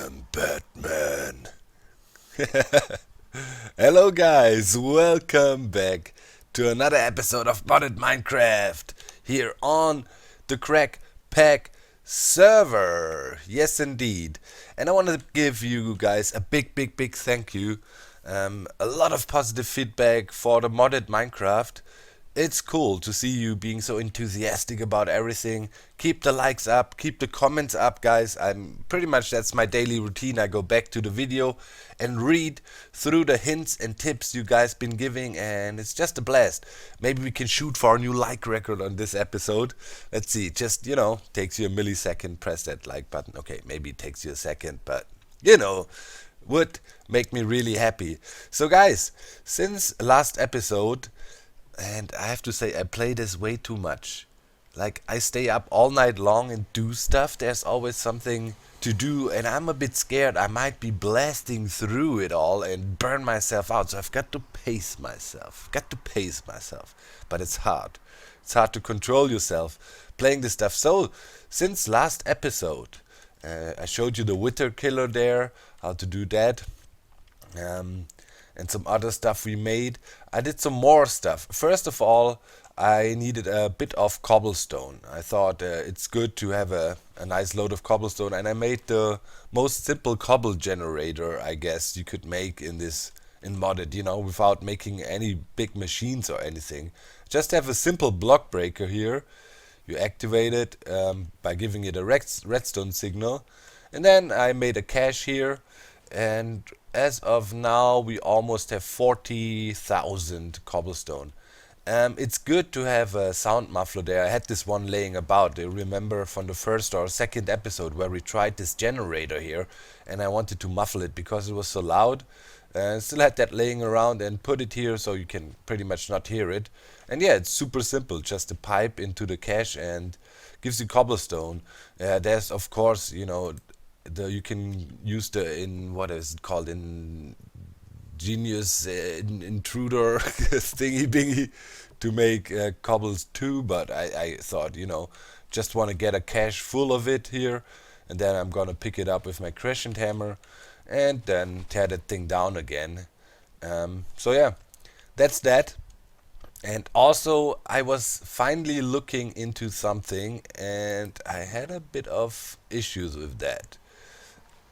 am Batman. Hello guys, welcome back to another episode of Modded Minecraft here on the Crackpack server. Yes indeed. And I want to give you guys a big thank you. A lot of positive feedback for the Modded Minecraft. It's cool to see you being so enthusiastic about everything. Keep the likes up, keep the comments up, guys. That's my daily routine. I go back to the video and read through the hints and tips you guys been giving, and it's just a blast. Maybe we can shoot for a new like record on this episode. Let's see, just, takes you a millisecond, press that like button. Okay, maybe it takes you a second, but, would make me really happy. So guys, since last episode, and I have to say, I play this way too much. Like, I stay up all night long and do stuff. There's always something to do, and I'm a bit scared I might be blasting through it all and burn myself out. So I've got to pace myself. But it's hard. It's hard to control yourself playing this stuff. So, since last episode, I showed you the Wither Killer there, how to do that. And some other stuff we made. I did some more stuff. First of all, I needed a bit of cobblestone. I thought it's good to have a nice load of cobblestone, and I made the most simple cobble generator, I guess, you could make in modded, without making any big machines or anything. Just have a simple block breaker here. You activate it by giving it a redstone signal. And then I made a cache here, and as of now we almost have 40,000 cobblestone. It's good to have a sound muffler there. I had this one laying about. You remember from the first or second episode where we tried this generator here, and I wanted to muffle it because it was so loud. Still had that laying around and put it here so you can pretty much not hear it. And yeah, it's super simple, just a pipe into the cache and gives you cobblestone. There's of course, you can use the ingenious intruder thingy bingy to make cobbles too, but I thought, just want to get a cache full of it here, and then I'm gonna pick it up with my crescent hammer and then tear that thing down again. So yeah, that's that. And also, I was finally looking into something, and I had a bit of issues with that.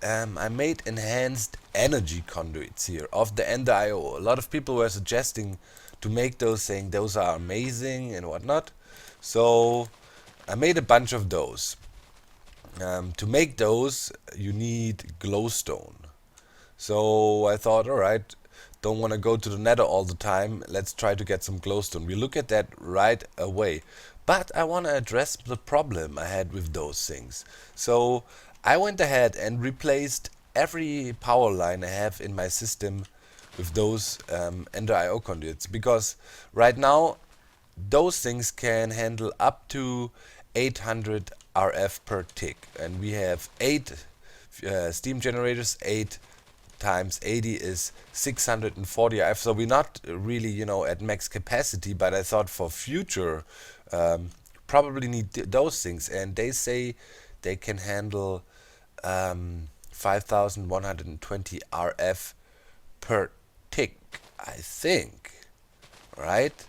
I made enhanced energy conduits here of the Ender IO. A lot of people were suggesting to make those, saying those are amazing and whatnot. So I made a bunch of those. To make those, you need glowstone. So I thought, alright, don't want to go to the nether all the time. Let's try to get some glowstone. We look at that right away. But I want to address the problem I had with those things. So I went ahead and replaced every power line I have in my system with those Ender IO conduits, because right now those things can handle up to 800 RF per tick, and we have 8 steam generators. 8 times 80 is 640 RF, so we're not really at max capacity, but I thought for future probably need those things, and they say they can handle 5120 RF per tick, I think, right?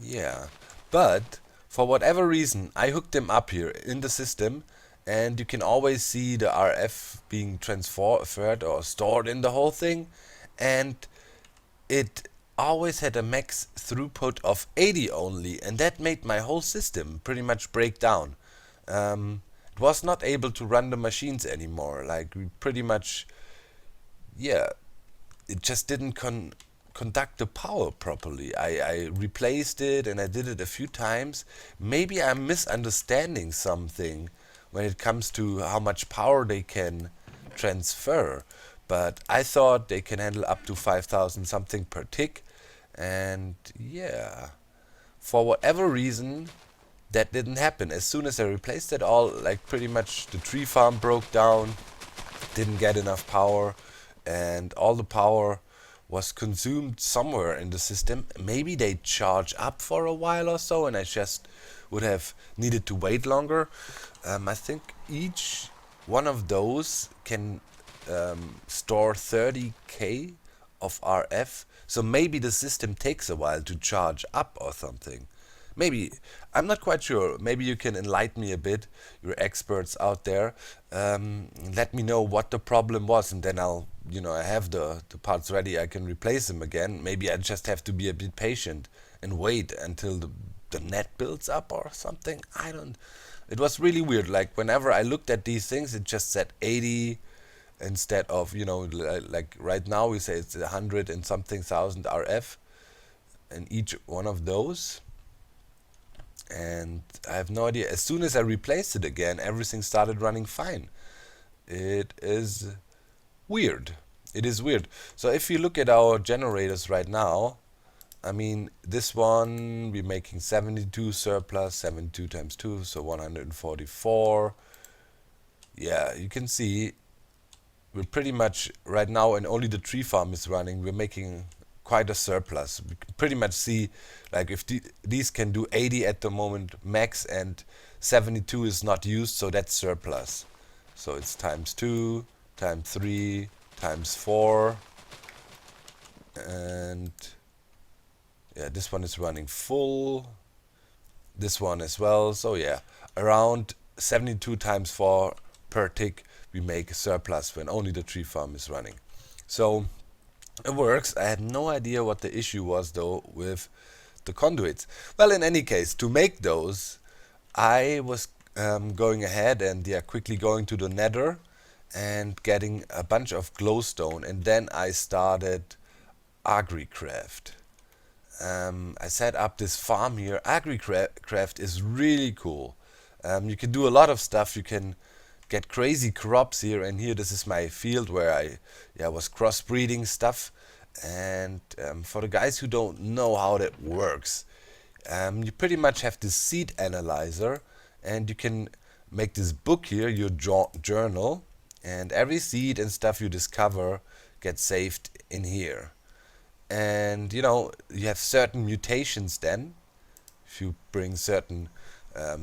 Yeah, but for whatever reason I hooked them up here in the system, and you can always see the RF being transferred or stored in the whole thing, and it always had a max throughput of 80 only, and that made my whole system pretty much break down. It was not able to run the machines anymore. Like, we pretty much, it just didn't conduct the power properly. I replaced it, and I did it a few times. Maybe I'm misunderstanding something when it comes to how much power they can transfer, but I thought they can handle up to 5000 something per tick. And yeah, for whatever reason that didn't happen. As soon as I replaced it all, like, pretty much the tree farm broke down, didn't get enough power, and all the power was consumed somewhere in the system. Maybe they charge up for a while or so, and I just would have needed to wait longer. I think each one of those can store 30k of RF. So maybe the system takes a while to charge up or something. Maybe, I'm not quite sure. Maybe you can enlighten me a bit, you're experts out there. Let me know what the problem was, and then I'll, I have the parts ready, I can replace them again. Maybe I just have to be a bit patient and wait until the net builds up or something. I don't. It was really weird. Like, whenever I looked at these things, it just said 80 instead of, like right now we say it's 100 and something thousand RF in each one of those. And I have no idea. As soon as I replaced it again, everything started running fine. It is weird. It is weird. So if you look at our generators right now, I mean, this one, we're making 72 surplus, 72 times 2, so 144. Yeah, you can see we're pretty much right now, and only the tree farm is running, we're making quite a surplus. We can pretty much see, like, if these can do 80 at the moment max, and 72 is not used, so that's surplus. So it's times 2, times 3, times 4, and yeah, this one is running full, this one as well. So yeah, around 72 times 4 per tick we make a surplus when only the tree farm is running. So it works. I had no idea what the issue was though with the conduits. Well, in any case, to make those, I was going ahead and quickly going to the nether and getting a bunch of glowstone, and then I started AgriCraft. I set up this farm here. AgriCraft is really cool. You can do a lot of stuff. You can get crazy crops here, and here this is my field where I was crossbreeding stuff. And for the guys who don't know how that works, you pretty much have this seed analyzer, and you can make this book here, your journal, and every seed and stuff you discover gets saved in here. And you have certain mutations then if you bring certain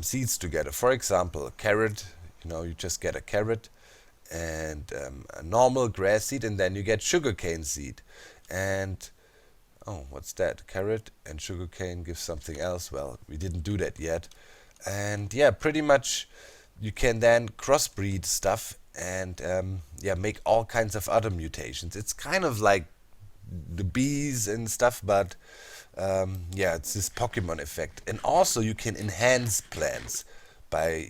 seeds together. For example, a carrot, you just get a carrot and a normal grass seed, and then you get sugarcane seed. And oh, what's that? Carrot and sugarcane gives something else. Well, we didn't do that yet. And yeah, pretty much you can then crossbreed stuff and make all kinds of other mutations. It's kind of like the bees and stuff, but it's this Pokemon effect. And also you can enhance plants by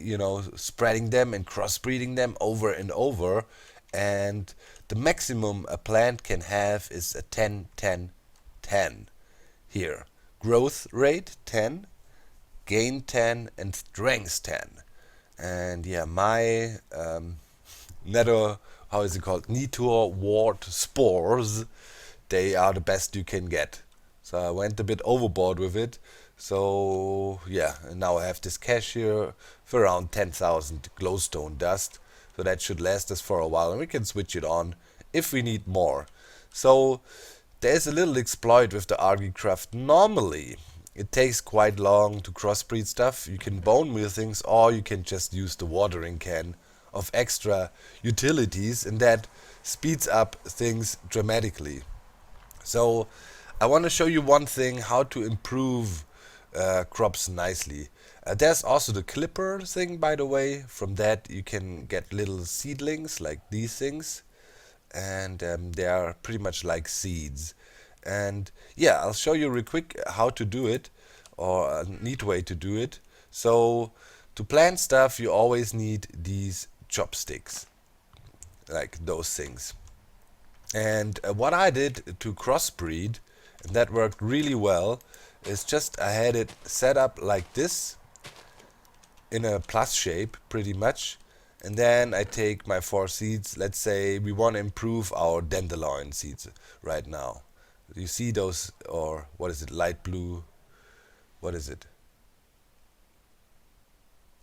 spreading them and crossbreeding them over and over, and the maximum a plant can have is a 10-10-10 here. Growth rate 10, gain 10, and strength 10. And yeah, my nether, how is it called, Nitor wart spores, they are the best you can get. So I went a bit overboard with it. So yeah, and now I have this cache here for around 10,000 glowstone dust. So that should last us for a while, and we can switch it on if we need more. So there's a little exploit with the AgriCraft. Normally it takes quite long to crossbreed stuff. You can bone meal things, or you can just use the watering can of extra utilities, and that speeds up things dramatically. So I want to show you one thing, how to improve crops nicely. There's also the clipper thing, by the way. From that you can get little seedlings like these things, and they are pretty much like seeds. And yeah, I'll show you real quick how to do it, or a neat way to do it. So to plant stuff you always need these chopsticks, like those things. And what I did to crossbreed, and that worked really well, is just I had it set up like this in a plus shape pretty much, and then I take my 4 seeds. Let's say we want to improve our dandelion seeds right now. You see those, or what is it, light blue, what is it,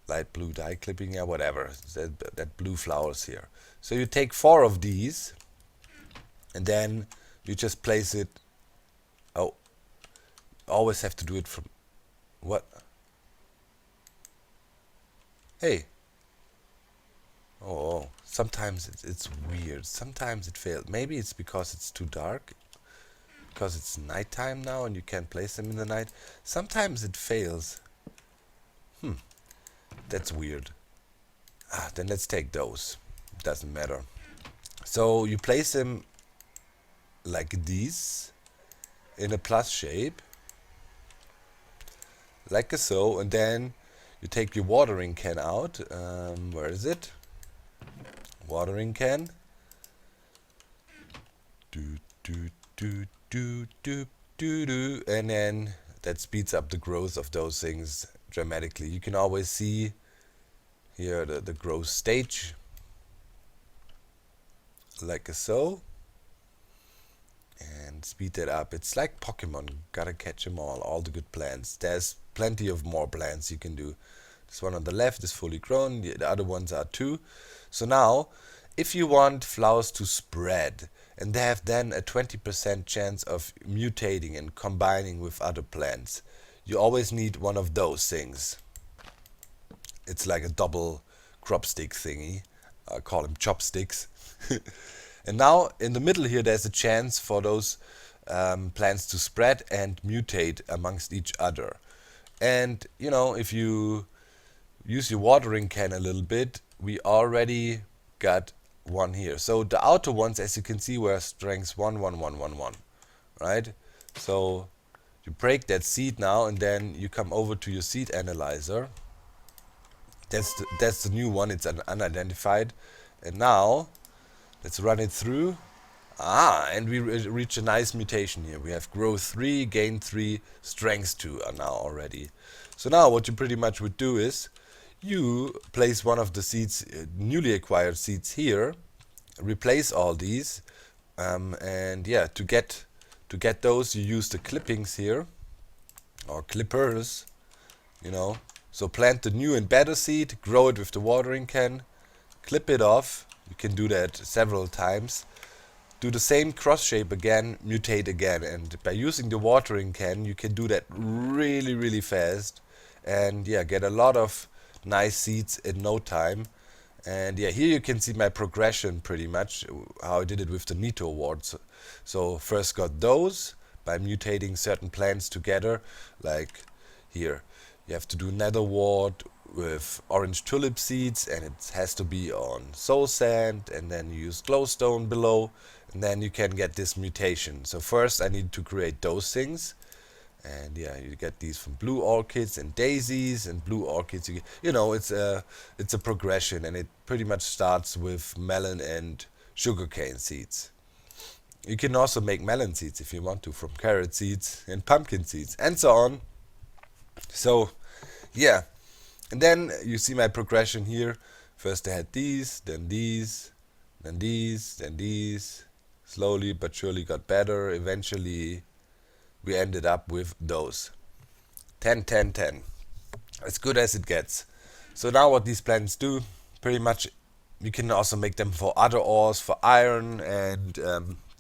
light blue dye clipping, yeah, whatever, that blue flowers here. So you take 4 of these, and then you just place it. Oh, always have to do it from what? Hey. Oh, sometimes it's weird. Sometimes it fails. Maybe it's because it's too dark, because it's nighttime now and you can't place them in the night. Sometimes it fails. That's weird. Then let's take those. Doesn't matter. So you place them like this in a plus shape, like so, and then you take your watering can out. Where is it? Watering can. Do do do do do do do, and then that speeds up the growth of those things dramatically. You can always see here the growth stage, like so, and speed that up. It's like Pokemon, gotta catch them all the good plants. There's plenty of more plants you can do. This one on the left is fully grown, the other ones are too. So now, if you want flowers to spread, and they have then a 20% chance of mutating and combining with other plants, you always need one of those things. It's like a double crop stick thingy. I call them chopsticks. And now in the middle here there's a chance for those plants to spread and mutate amongst each other. And you know, if you use your watering can a little bit, we already got one here. So the outer ones, as you can see, were strengths 1, 1, 1, 1, 1, right? So you break that seed now, and then you come over to your seed analyzer. That's the new one. It's an unidentified. And now let's run it through. And we reach a nice mutation here. We have growth 3, gain 3, strength 2 are now already. So now what you pretty much would do is you place one of the seeds, newly acquired seeds here, replace all these, and yeah, to get those you use the clippings here, or clippers, you know. So plant the new and better seed, grow it with the watering can, clip it off. You can do that several times. Do the same cross shape again, mutate again, and by using the watering can you can do that really fast, and yeah, get a lot of nice seeds in no time. And yeah, here you can see my progression pretty much, how I did it with the Nito awards. So first got those by mutating certain plants together, like here. You have to do nether wart with orange tulip seeds, and it has to be on soul sand, and then you use glowstone below, and then you can get this mutation. So first I need to create those things. And yeah, you get these from blue orchids and daisies and blue orchids. You know, it's a progression, and it pretty much starts with melon and sugarcane seeds. You can also make melon seeds if you want to, from carrot seeds and pumpkin seeds and so on. So yeah, and then you see my progression here. First I had these, then these, then these, then these. Slowly but surely got better. Eventually we ended up with those. 10, 10, 10. As good as it gets. So now what these plants do, pretty much, you can also make them for other ores, for iron and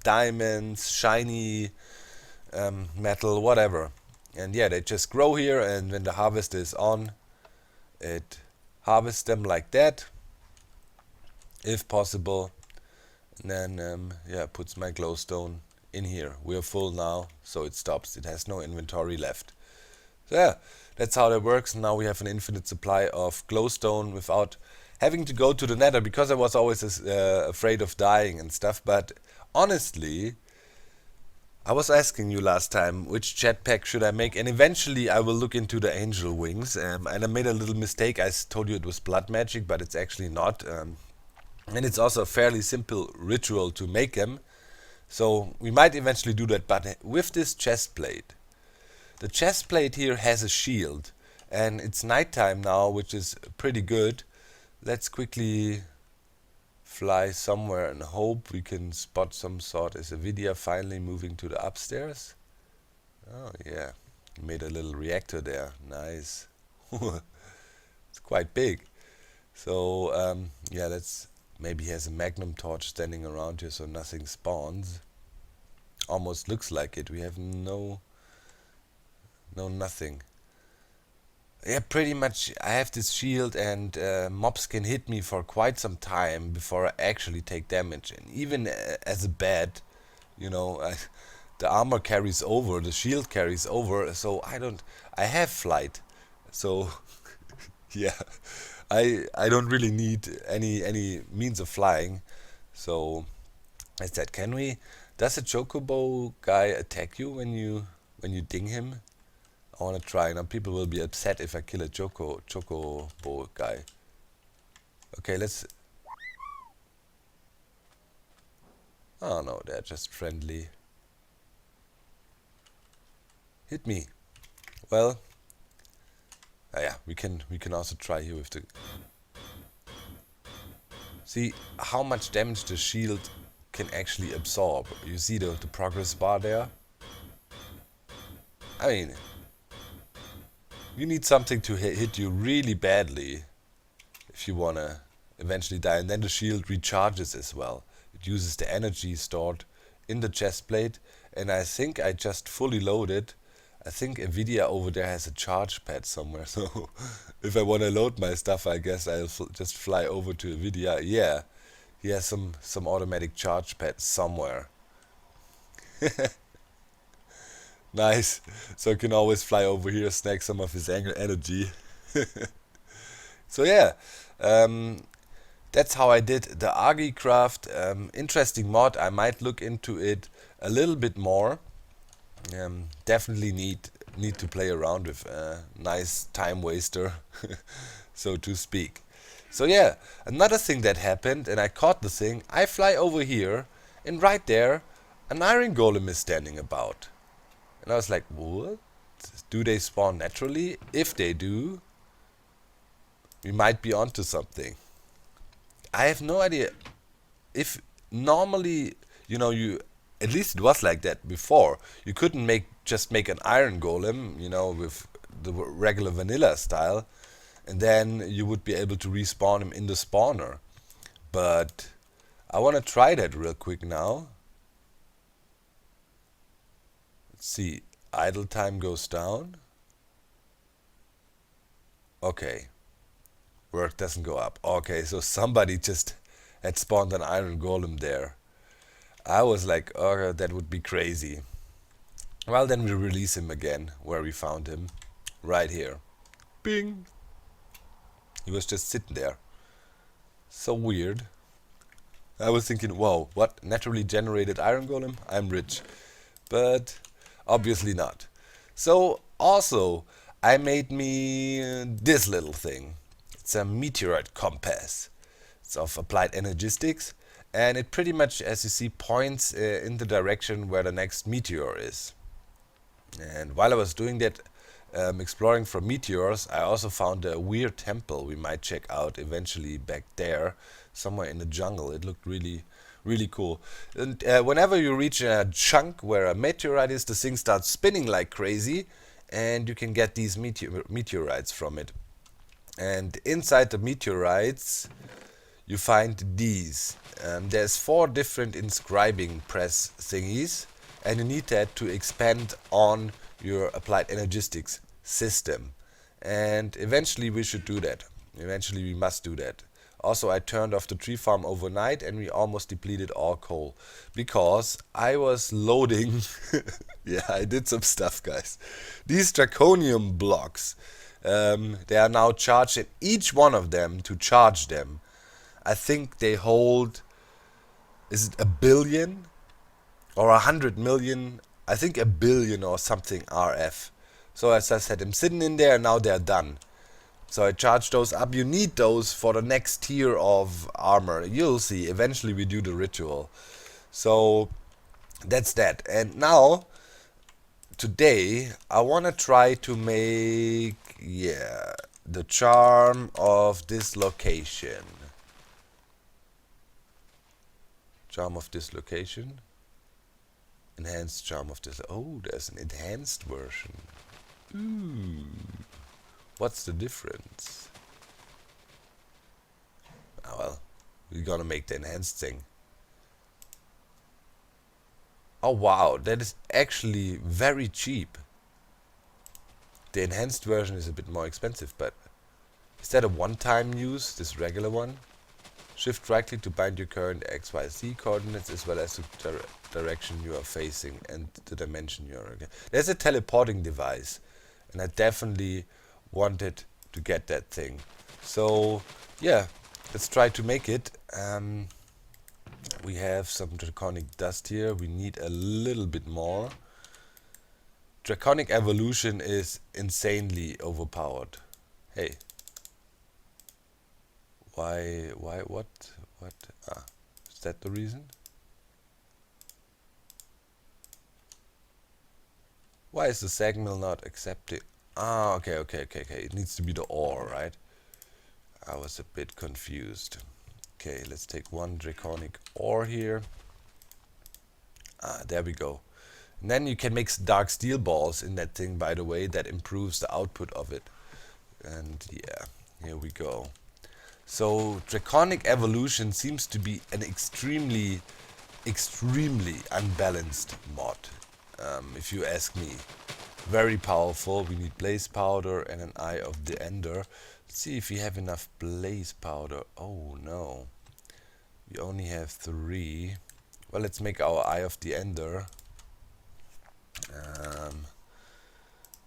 diamonds, shiny metal, whatever. And yeah, they just grow here, and when the harvest is on, it harvests them like that, if possible. And then yeah, puts my glowstone in here. We are full now, so it stops. It has no inventory left. So yeah, that's how that works. Now we have an infinite supply of glowstone without having to go to the nether, because I was always afraid of dying and stuff. But honestly, I was asking you last time which jetpack should I make, and eventually I will look into the angel wings. And I made a little mistake. I told you it was blood magic, but it's actually not. And it's also a fairly simple ritual to make them. So we might eventually do that, but with this chest plate. The chest plate here has a shield, and it's nighttime now, which is pretty good. Let's quickly fly somewhere and hope we can spot some sort. Is Avidia finally moving to the upstairs? Oh yeah, made a little reactor there. Nice. It's quite big. So yeah, let's... Maybe he has a magnum torch standing around here so nothing spawns. Almost looks like it. We have no nothing. Yeah, pretty much. I have this shield, and mobs can hit me for quite some time before I actually take damage. And even as a bat, you know, the armor carries over, the shield carries over, so I don't. I have flight, so yeah, I don't really need any means of flying. So I said, can we? Does a chocobo guy attack you when you ding him? I want to try. Now people will be upset if I kill a chocobo guy. Okay, let's. Oh no, they're just friendly. Hit me. Well, yeah, we can also try here with the. See how much damage the shield can actually absorb. You see the progress bar there. I mean, you need something to hit you really badly if you wanna eventually die, and then the shield recharges as well. It uses the energy stored in the chest plate, and I think I just fully loaded. I think Nvidia over there has a charge pad somewhere, so if I want to load my stuff, I guess I'll just fly over to Nvidia. Yeah, he has some automatic charge pad somewhere. Nice. So I can always fly over here, snag some of his energy. So yeah, um, that's how I did the AgriCraft. Interesting mod. I might look into it a little bit more. Definitely need to play around with a nice time waster, so to speak. So yeah, another thing that happened, and I caught the thing. I fly over here, and right there, an iron golem is standing about. And I was like, what? Do they spawn naturally? If they do, we might be onto something. I have no idea if normally, you at least it was like that before. You couldn't make an iron golem, with the regular vanilla style, and then you would be able to respawn him in the spawner. But I want to try that real quick now. Let's see. Idle time goes down. Okay. Work doesn't go up. Okay, so somebody just had spawned an iron golem there. I was like, oh, that would be crazy. Well, then we release him again, where we found him. Right here. Bing! He was just sitting there. So weird. I was thinking, whoa, what? Naturally generated iron golem? I'm rich. But obviously not. So, also, I made me this little thing. It's a meteorite compass. It's of applied energistics, and it pretty much, as you see, points in the direction where the next meteor is. And while I was doing that, exploring for meteors, I also found a weird temple we might check out eventually back there, somewhere in the jungle. It looked really, really cool. And whenever you reach a chunk where a meteorite is, the thing starts spinning like crazy, and you can get these meteorites from it. And inside the meteorites, you find these. There's 4 different inscribing press thingies, and you need that to expand on your applied energistics system. And eventually we should do that. Eventually we must do that. Also, I turned off the tree farm overnight, and we almost depleted all coal because I was loading. Yeah, I did some stuff, guys. These draconium blocks, they are now charged, and each one of them, to charge them, I think they hold, is it a billion or 100 million? I think a billion or something RF. So as I said, I'm sitting in there, and now they're done. So I charge those up. You need those for the next tier of armor. You'll see. Eventually we do the ritual. So that's that. And now, today, I want to try to make, the charm of dislocation. Charm of dislocation. Enhanced charm of dislocation. Oh, there's an enhanced version. Ooh. What's the difference? Oh, well, we're gonna make the enhanced thing. Oh wow, that is actually very cheap. The enhanced version is a bit more expensive, but is that a one-time use, this regular one? Shift right click to bind your current XYZ coordinates as well as the direction you are facing and the dimension you are. Okay. There's a teleporting device, and I definitely wanted to get that thing. So yeah, let's try to make it. We have some draconic dust here. We need a little bit more. Draconic evolution is insanely overpowered. Hey. Why, what? Ah, is that the reason? Why is the sag mill not accepting? Ah, okay. It needs to be the ore, right? I was a bit confused. Okay, let's take one draconic ore here. Ah, there we go. And then you can make dark steel balls in that thing, by the way. That improves the output of it. And yeah, here we go. So draconic evolution seems to be an extremely unbalanced mod, if you ask me. Very powerful. We need blaze powder and an eye of the ender. Let's see if we have enough blaze powder. Oh no, we only have 3. Well, let's make our eye of the ender,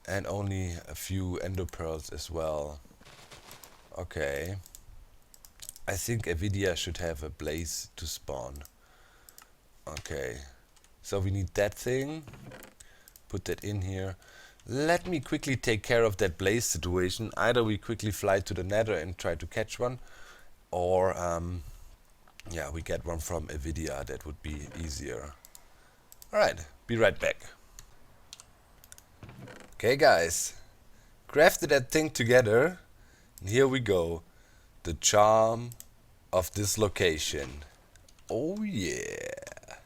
and only a few ender pearls as well. Okay, I think Avidia should have a blaze to spawn. Okay, so we need that thing. Put that in here. Let me quickly take care of that blaze situation. Either we quickly fly to the nether and try to catch one, or yeah, we get one from Avidia. That would be easier. Alright, be right back. Okay guys, crafted that thing together, and here we go. The charm of this location. Oh yeah.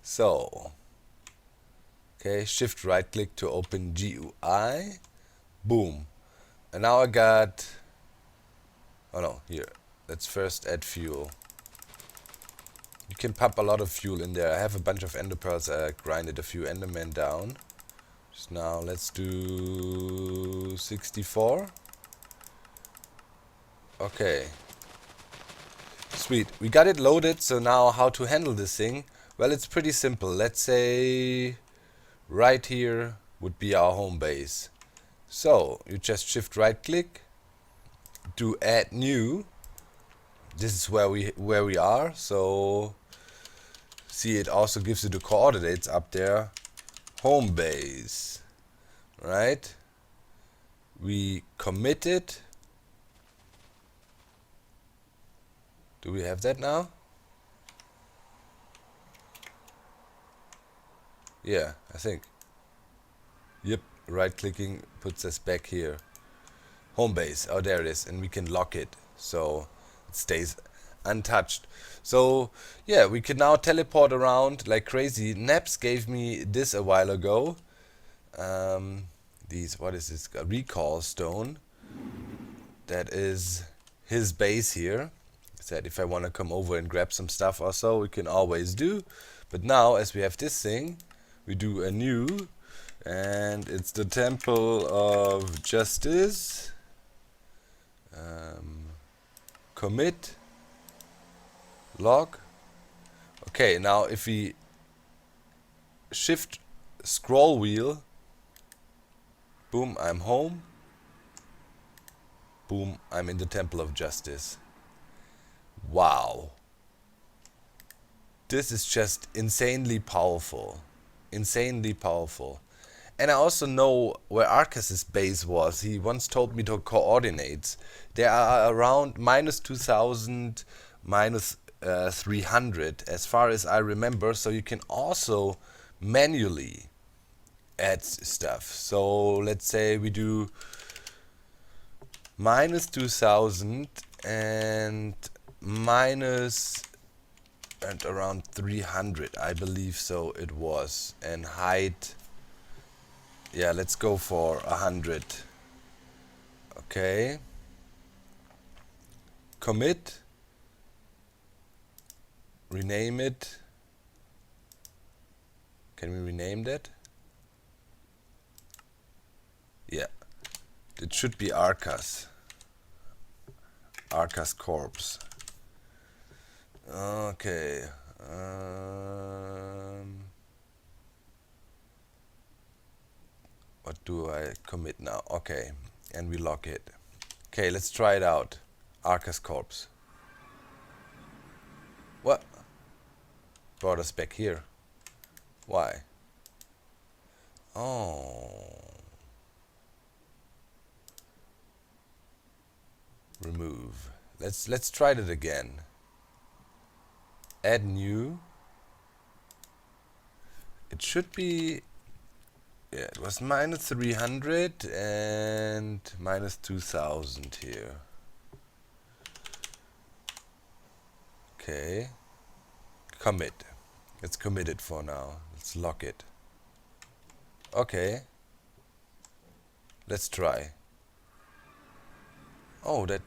So, okay, shift right click to open GUI. Boom. And now I got, oh no, here. Let's first add fuel. You can pump a lot of fuel in there. I have a bunch of ender pearls. I grinded a few endermen down. Just now let's do 64. Okay. Sweet. We got it loaded, so now how to handle this thing? Well, it's pretty simple. Let's say right here would be our home base. So you just shift right click, do add new. This is where we are. So see, it also gives you the coordinates up there. Home base, right? We commit it. Do we have that now? Yeah, I think. Yep, right clicking puts us back here. Home base, oh there it is, and we can lock it so it stays untouched. So yeah, we can now teleport around like crazy. Naps gave me this a while ago. What is this? A recall stone. That is his base here. Said if I want to come over and grab some stuff or so, we can always do. But now, as we have this thing, we do a new, and it's the Temple of Justice. Commit, log. Okay, now if we shift scroll wheel, boom, I'm home. Boom, I'm in the Temple of Justice. Wow. This is just insanely powerful. Insanely powerful. And I also know where Arcas's base was. He once told me the coordinates. They are around -2000, -300, as far as I remember. So you can also manually add stuff. So let's say we do -2000 and minus and around 300, I believe so it was. And height, yeah, let's go for 100. Okay. Commit. Rename it. Can we rename that? Yeah. It should be Arcas. Arcas corpse. Okay. What do I commit now? Okay. And we lock it. Okay, let's try it out. Arcas corpse. What? Brought us back here. Why? Oh. Remove. Let's try it again. Add new. It should be, yeah, it was minus 300 and minus 2000 here. Okay. Commit. Let's commit it for now. Let's lock it. Okay. Let's try. Oh, that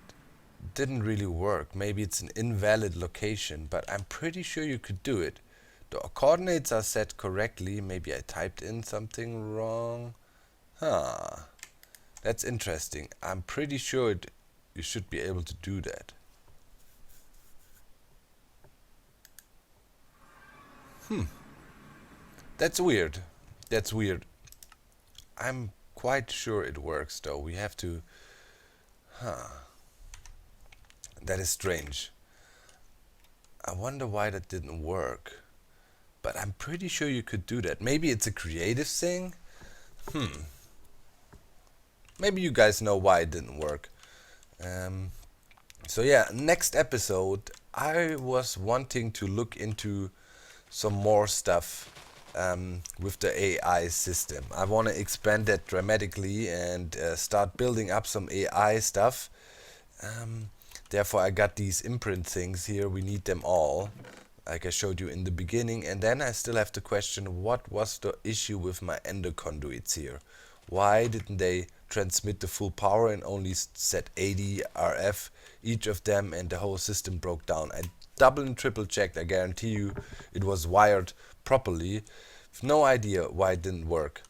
didn't really work. Maybe it's an invalid location, but I'm pretty sure you could do it. The coordinates are set correctly. Maybe I typed in something wrong. Huh. That's interesting. I'm pretty sure you should be able to do that. That's weird. That's weird. I'm quite sure it works though. We have to... That is strange. I wonder why that didn't work. But I'm pretty sure you could do that. Maybe it's a creative thing? Maybe you guys know why it didn't work. So yeah, next episode I was wanting to look into some more stuff with the AI system. I want to expand that dramatically and start building up some AI stuff. Therefore I got these imprint things here. We need them all, like I showed you in the beginning. And then I still have to question, what was the issue with my ender conduits here? Why didn't they transmit the full power and only set 80 RF each of them, and the whole system broke down? I double and triple checked. I guarantee you it was wired properly. No idea why it didn't work.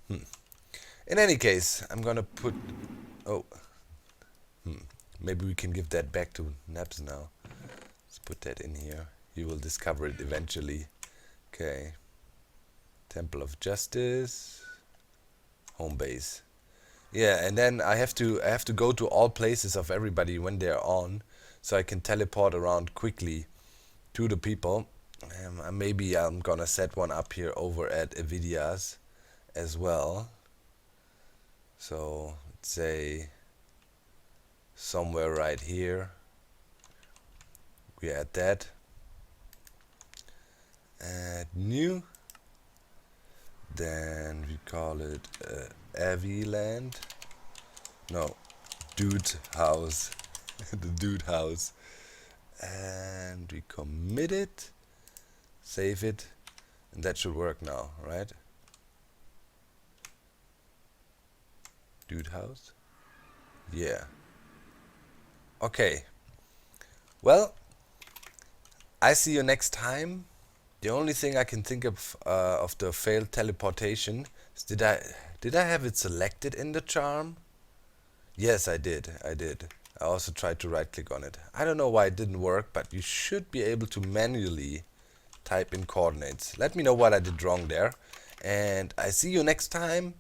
In any case, I'm gonna put... Oh. Maybe we can give that back to Naps now. Let's put that in here. He will discover it eventually. Okay. Temple of Justice. Home base. Yeah, and then I have to go to all places of everybody when they're on, so I can teleport around quickly to the people. Maybe I'm gonna set one up here over at Avidia's as well. So let's say somewhere right here we add that. Add new. Then we call it Aviland. No, Dude House. The Dude House. And we commit it. Save it. And that should work now, right? Dude House. Yeah. Okay. Well, I see you next time. The only thing I can think of the failed teleportation is, did I have it selected in the charm? Yes, I did. I also tried to right click on it. I don't know why it didn't work, but you should be able to manually type in coordinates. Let me know what I did wrong there. And I see you next time.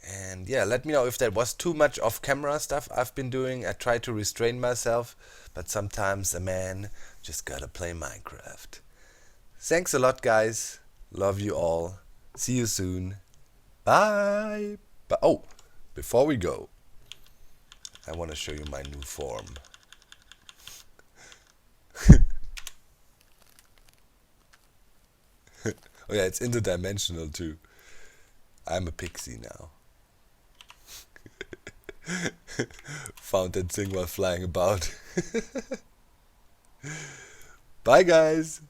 And yeah, let me know if that was too much off camera stuff I've been doing. I try to restrain myself, but sometimes a man just gotta play Minecraft. Thanks a lot, guys. Love you all. See you soon. Bye. Oh, before we go, I want to show you my new form. Oh yeah, it's interdimensional too. I'm a pixie now. Found that thing while flying about. Bye, guys.